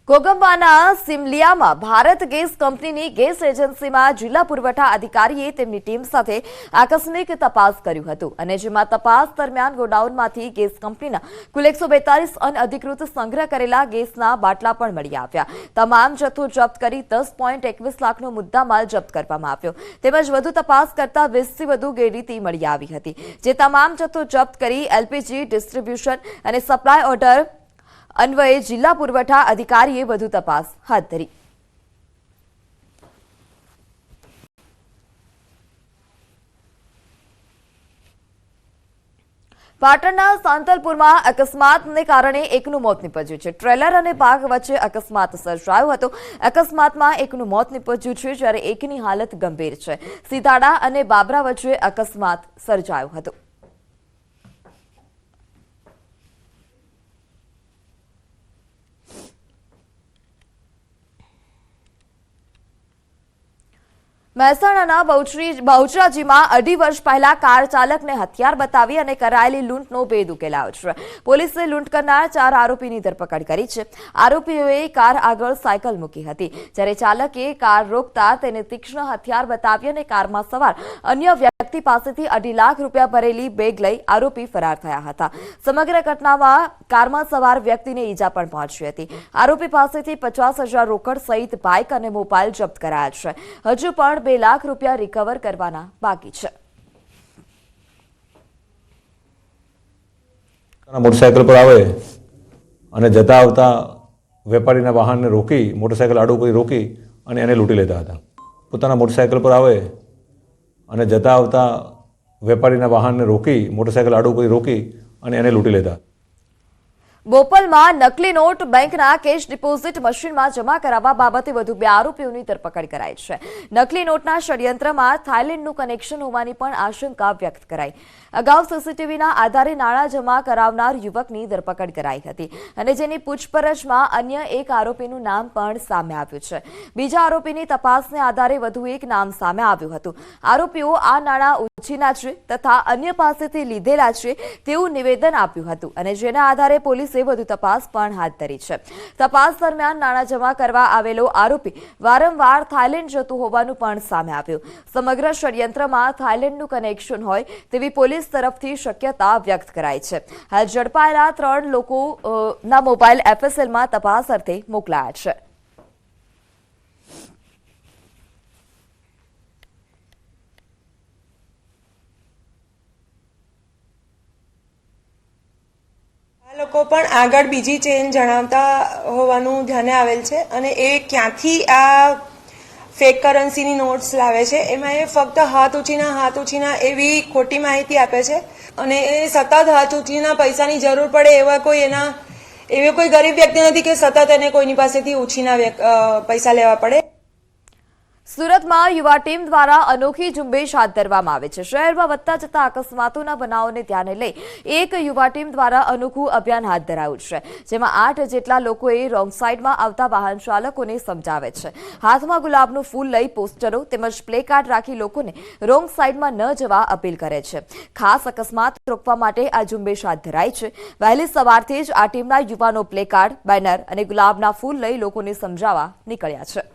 કોગંબાના સિમલિયામાં Bharat gas કંપનીની gas એજન્સીમાં જિલ્લા પુરવઠા અધિકારીએ તેમની ટીમ સાથે આકસ્મિક તપાસ કર્યું હતું અને જેમાં તપાસ દરમિયાન ગોડાઉનમાંથી ગેસ કંપનીના કુલ 142 અનઅધિકૃત સંગ્રહ કરેલા ગેસના બાટલા પણ મળી આવ્યા. તમામ જથ્થો જપ્ત કરી 10.21 લાખનો મુદ્દામાલ જપ્ત કરવામાં આવ્યો. તેમજ વધુ તપાસ કરતા 20થી વધુ ગેરરીતિ મળી આવી હતી, જે તમામ જથ્થો જપ્ત કરી એલપીજી ડિસ્ટ્રીબ્યુશન અને સપ્લાય ઓર્ડર અન્વયે જિલ્લા પુરવઠા અધિકારીએ વધુ તપાસ હાથ ધરી. પાટણના સાંતલપુરમાં અકસ્માતને કારણે એકનું મોત નીપજ્યું છે. ટ્રેલર અને બાગ વચ્ચે અકસ્માત સર્જાયો હતો. અકસ્માતમાં એકનું મોત નીપજ્યું છે, જ્યારે એકની હાલત ગંભીર છે. સીતાડા અને બાબરા વચ્ચે અકસ્માત સર્જાયો હતો. મહેસાણાના બહુચરાજીમાં 2.5 વર્ષ પહેલા કાર ચાલકને હથિયાર બતાવી અને કરાયેલી લૂંટનો ભેદ ઉકેલાયો છે. પોલીસે લૂંટ કરનાર 4 આરોપીની ધરપકડ કરી છે. આરોપીઓએ કાર આગળ સાયકલ મૂકી હતી, જ્યારે ચાલકે કાર રોકતા તેને તીક્ષ્ણ હથિયાર બતાવી અને કારમાં સવાર અન્ય વ્યક્તિ પાસેથી 2.5 લાખ રૂપિયા ભરેલી બેગ લઈ આરોપી ફરાર થયા હતા. સમગ્ર ઘટનામાં કારમાં સવાર વ્યક્તિને ઈજા પણ પહોંચી હતી. આરોપી પાસેથી 50,000 રોકડ સહિત બાઇક અને મોબાઈલ જપ્ત કરાયા છે. હજુ પણ 2 લાખ રૂપિયા રિકવર કરવાના બાકી છે. મોટરસાયકલ પર આવે અને જતા આવતા વેપારીના વાહનને રોકી મોટરસાયકલ આડું કરી રોકી અને એને લૂંટી લેતા હતા. પોતાના મોટરસાયકલ પર આવે અને જતા આવતા વેપારીના વાહનને રોકી મોટરસાયકલ આડું કરી રોકી અને એને લૂંટી લેતા. બોપલમાં નકલી નોટ બેંકના કેશ ડિપોઝિટ મશીનમાં જમા કરાવવા બાબતે વધુ 2 આરોપીઓની ધરપકડ કરાઈ છે. નકલી નોટના ષડયંત્રમાં થાઇલેન્ડનું કનેક્શન હોવાની પણ આશંકા વ્યક્ત કરાઈ. અગાઉ સીસીટીવીના આધારે નાણાં જમા કરાવનાર યુવકની ધરપકડ કરાઈ હતી અને જેની પૂછપરછમાં અન્ય એક આરોપીનું નામ પણ સામે આવ્યું છે. બીજા આરોપીની તપાસને આધારે વધુ એક નામ સામે આવ્યું હતું. આરોપીઓ આ નાણાં ઉછીના છે તથા અન્ય પાસેથી લીધેલા છે તેવું નિવેદન આપ્યું હતું અને જેના આધારે પોલીસે વધુ તપાસ પણ હાથ ધરી છે. તપાસ દરમિયાન નાણાં જમા કરવા આવેલો આરોપી વારંવાર થાઇલેન્ડ જતું હોવાનું પણ સામે આવ્યું. સમગ્ર ષડયંત્રમાં થાઇલેન્ડનું કનેક્શન હોય તેવી પોલીસ તરફથી શક્યતા વ્યક્ત કરાઈ છે. હાલ ઝડપાયેલા 3 લોકોના મોબાઈલ એફએસએલમાં તપાસ અર્થે મોકલાયા છે. લોકો પણ આગળ બીજી ચેન જણાવતા હોવાનું ધ્યાને આવેલ છે અને એ ક્યાંથી આ ફેક કરન્સીની નોટ્સ લાવે છે એમાં એ ફક્ત હાથ ઉછીના એવી ખોટી માહિતી આપે છે અને એ સતત હાથ ઉછીના પૈસાની જરૂર પડે એવી કોઈ ગરીબ વ્યક્તિ નથી કે સતત એને કોઈની પાસેથી ઉછીના પૈસા લેવા પડે. સુરતમાં યુવા ટીમ દ્વારા અનોખી ઝુંબેશ હાથ ધરવામાં આવે છે. શહેરમાં વધતા જતા અકસ્માતોના બનાવોને ધ્યાને લઈ એક યુવા ટીમ દ્વારા અનોખું અભિયાન હાથ ધરાયું છે, જેમાં 8 જેટલા લોકોએ રોંગ સાઈડમાં આવતા વાહન ચાલકોને સમજાવે છે. હાથમાં ગુલાબનું ફૂલ લઈ પોસ્ટરો તેમજ પ્લે કાર્ડ રાખી લોકોને રોંગ સાઈડમાં ન જવા અપીલ કરે છે. ખાસ અકસ્માત રોકવા માટે આ ઝુંબેશ હાથ ધરાઈ છે. વહેલી સવારથી જ આ ટીમના યુવાનો પ્લે કાર્ડ, બેનર અને ગુલાબના ફૂલ લઈ લોકોને સમજાવવા નીકળ્યા છે.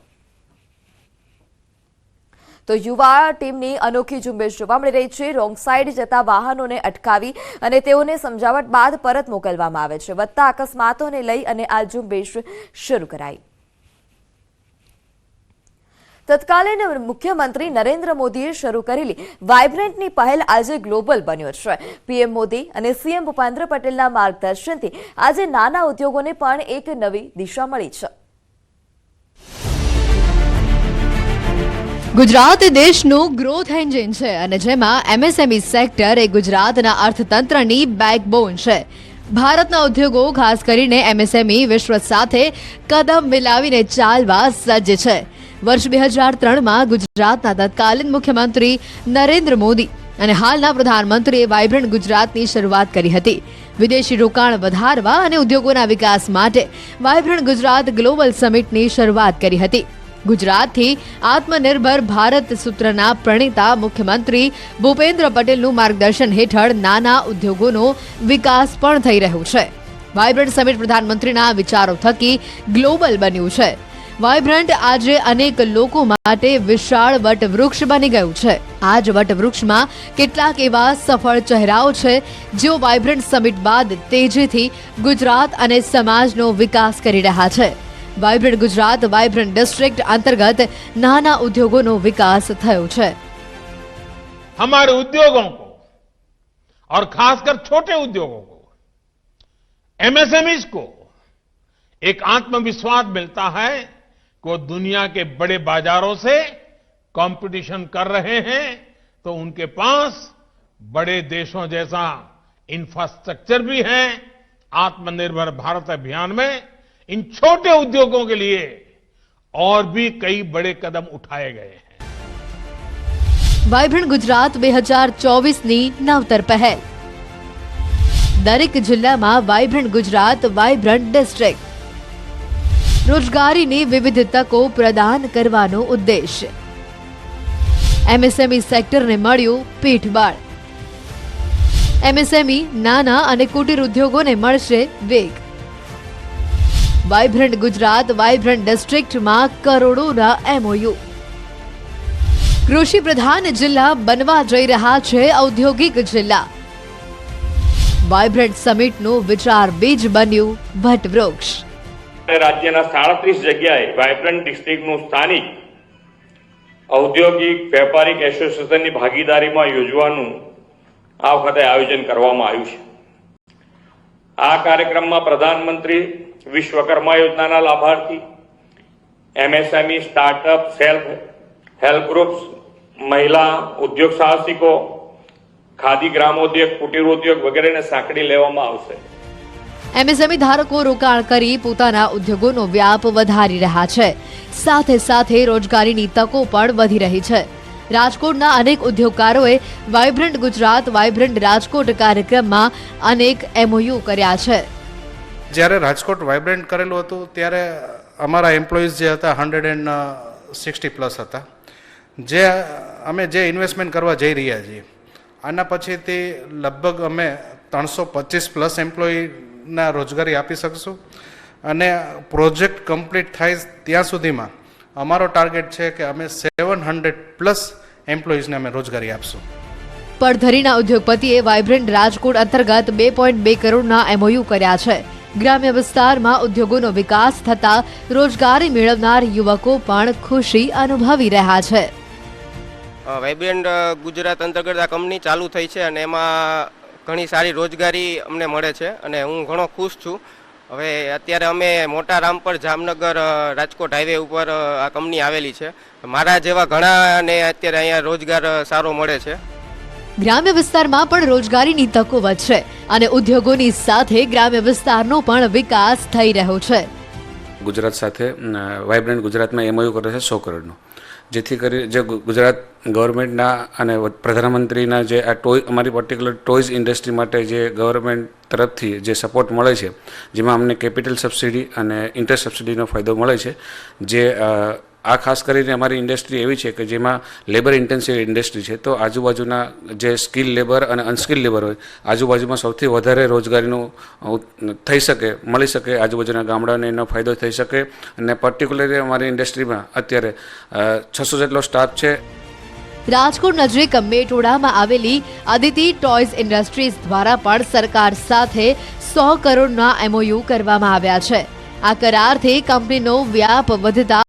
તો યુવા ટીમની અનોખી ઝુંબેશ જોવા મળી રહી છે. રોંગ સાઈડ જતા વાહનોને અટકાવી અને તેઓને સમજાવટ બાદ પરત મોકલવામાં આવે છે. વધતા અકસ્માતોને લઈ અને આ ઝુંબેશ શરૂ કરાઈ. તત્કાલીન મુખ્યમંત્રી નરેન્દ્ર મોદીએ શરૂ કરેલી વાઇબ્રન્ટની પહેલ આજે ગ્લોબલ બન્યો છે. પીએમ મોદી અને સીએમ ભૂપેન્દ્ર પટેલના માર્ગદર્શનથી આજે નાના ઉદ્યોગોને પણ એક નવી દિશા મળી છે. ગુજરાત દેશનું ગ્રોથ એન્જિન છે અને જેમાં એમએસએમઈ સેક્ટર એ ગુજરાતના અર્થતંત્રની બેકબોન છે. ભારતના ઉદ્યોગો ખાસ કરીને એમએસએમઈ વિશ્વ સાથે કદમ મિલાવીને ચાલવા સજ્જ છે. વર્ષ 2003માં ગુજરાતના તત્કાલીન મુખ્યમંત્રી નરેન્દ્ર મોદી અને હાલના પ્રધાનમંત્રીએ વાઇબ્રન્ટ ગુજરાતની શરૂઆત કરી હતી. વિદેશી રોકાણ વધારવા અને ઉદ્યોગોના વિકાસ માટે વાઇબ્રન્ટ ગુજરાત ગ્લોબલ સમિટની શરૂઆત કરી હતી. ગુજરાતથી આત્મનિર્ભર ભારત સૂત્રના પ્રણેતા મુખ્યમંત્રી ભૂપેન્દ્ર પટેલનું માર્ગદર્શન હેઠળ નાના ઉદ્યોગોનો વિકાસ પણ થઈ રહ્યો છે. વાઇબ્રન્ટ સમિટ પ્રધાનમંત્રીના વિચારો થકી ગ્લોબલ બન્યું છે. વાઇબ્રન્ટ આજે અનેક લોકો માટે વિશાળ વટવૃક્ષ બની ગયું છે. આ જ વટવૃક્ષમાં કેટલાક એવા સફળ ચહેરાઓ છે જેઓ વાઇબ્રન્ટ સમિટ બાદ તેજીથી ગુજરાત અને સમાજનો વિકાસ કરી રહ્યા છે. વાઇબ્રન્ટ ગુજરાત વાઇબ્રન્ટ ડિસ્ટ્રિક્ટ अंतर्गत નાના ઉદ્યોગોનો વિકાસ થયો છે. हमारे उद्योगों को और खासकर छोटे उद्योगों को, एमएसएमईज को एक आत्मविश्वास मिलता है कि वो दुनिया के बड़े बाजारों से कंपटीशन कर रहे हैं तो उनके पास बड़े देशों जैसा इंफ्रास्ट्रक्चर भी है. आत्मनिर्भर भारत अभियान में इन छोटे उद्योगों के लिए और भी कई बड़े कदम उठाए गए हैं. વાઇબ્રન્ટ ગુજરાત 2024ની નવતર પહેલ. દરેક જિલ્લામાં વાઇબ્રન્ટ ગુજરાત વાઇબ્રન્ટ ડિસ્ટ્રિક્ટ. રોજગારીની વિવિધ તકો પ્રદાન કરવાનો ઉદ્દેશ. એમએસએમઈ સેક્ટરને મળ્યું પીઠબળ. એમએસએમઈ નાના અને કુટીર ઉદ્યોગોને મળશે વેગ. વાઇબ્રન્ટ ગુજરાત વાઇબ્રન્ટ ડિસ્ટ્રિક્ટમાં કરોડોના એમઓયુ. કૃષિ પ્રધાન જિલ્લા બનવા જઈ રહ્યા છે ઔદ્યોગિક જિલ્લા. વાઇબ્રન્ટ સમિટનું વિચાર બીજ બન્યું વટવૃક્ષ. રાજ્યના 37 જગ્યાએ વાઇબ્રન્ટ ડિસ્ટ્રિક્ટનું સ્થાનિક ઔદ્યોગિક વેપારિક એસોસિએશનની ભાગીદારીમાં યોજવાનું આ વખતે આયોજન કરવામાં આવ્યું છે. આ કાર્યક્રમમાં પ્રધાનમંત્રી વિશ્વકર્મા યોજનાના લાભાર્થી, MSME, startup, self help groups, મહિલા ઉદ્યોગ સાહસિકો, ખાદી ગ્રામોદ્યોગ, કુટીર ઉદ્યોગ વગેરેને સાંકળી લેવામાં આવશે. એમએસએમઈ ધારકો રોકાણ કરી પોતાના ઉદ્યોગોનો વ્યાપ વધારી રહ્યા છે. સાથે સાથે રોજગારીની તકો પણ વધી રહી છે. રાજકોટના અનેક ઉદ્યોગકારોએ વાઇબ્રન્ટ ગુજરાત વાઇબ્રન્ટ રાજકોટ કાર્યક્રમમાં અનેક એમઓયુ કર્યા છે. જ્યારે રાજકોટ વાઇબ્રન્ટ કરેલું હતું ત્યારે અમારા એમ્પ્લોઈઝ જે હતા 160+ હતા. જે ઇન્વેસ્ટમેન્ટ કરવા જઈ રહ્યા છીએ આના પછીથી લગભગ અમે 325+ એમ્પ્લોયીના રોજગારી આપી શકશું અને પ્રોજેક્ટ કમ્પ્લીટ થાય ત્યાં સુધીમાં અમારો ટાર્ગેટ છે કે અમે 700+ એમ્પ્લોઈઝને અમે રોજગારી આપશું. પડધરીના ઉદ્યોગપતિએ વાઇબ્રન્ટ રાજકોટ અંતર્ગત 2.2 કરોડના એમઓયુ કર્યા છે. ગ્રામ્ય વિસ્તારમાં ઉદ્યોગોનો વિકાસ થતા રોજગારી મેળવનાર યુવકો પણ ખુશી અનુભવી રહ્યા છે. વાઇબ્રન્ટ ગુજરાત અંતર્ગત આ કંપની ચાલુ થઈ છે અને એમાં ઘણી સારી રોજગારી અમને મળે છે અને હું ઘણો ખુશ છું. હવે અત્યારે અમે મોટા રામપર જામનગર રાજકોટ હાઈવે ઉપર આ કંપની આવેલી છે. મારા જેવા ઘણાને અત્યારે અહીંયા રોજગાર સારો મળે છે. ગ્રામ્ય વિસ્તારમાં પણ રોજગારીની તકો વધશે અને ઉદ્યોગોની સાથે ગ્રામ્ય વિસ્તારનો પણ વિકાસ થઈ રહ્યો છે. ગુજરાત સાથે વાઇબ્રન્ટ ગુજરાતમાં એમઓયુ કરે છે 100 કરોડનો, જેથી કરી જે ગુજરાત ગવર્મેન્ટના અને પ્રધાનમંત્રીના જે આ અમારી પર્ટિક્યુલર ટોયઝ ઇન્ડસ્ટ્રી માટે જે ગવર્મેન્ટ તરફથી જે સપોર્ટ મળે છે, જેમાં અમને કેપિટલ સબસિડી અને ઇન્ટરેસ્ટ સબસિડીનો ફાયદો મળે છે. જે આ ખાસ કરીને અમારી ઇન્ડસ્ટ્રી એવી છે કે જેમાં લેબર ઇન્ટેન્સિવ ઇન્ડસ્ટ્રી છે, તો આજુબાજુના જે સ્કિલ લેબર અને અનસ્કિલ લેબર હોય આજુબાજુમાં સૌથી વધારે રોજગારીનું થઈ શકે, મળી શકે, આજુબાજુના ગામડાને એનો ફાયદો થઈ શકે. અને પર્ટિક્યુલરલી અમારી ઇન્ડસ્ટ્રીમાં અત્યારે 600 જેટલો સ્ટાફ છે. રાજકોટ નજીક મેટોડામાં આવેલી અદિતિ ટોયઝ ઇન્ડસ્ટ્રીઝ દ્વારા પણ સરકાર સાથે 100 કરોડના એમઓયુ કરવામાં આવ્યા છે. આ કરારથી કંપનીનો વ્યાપ વધતા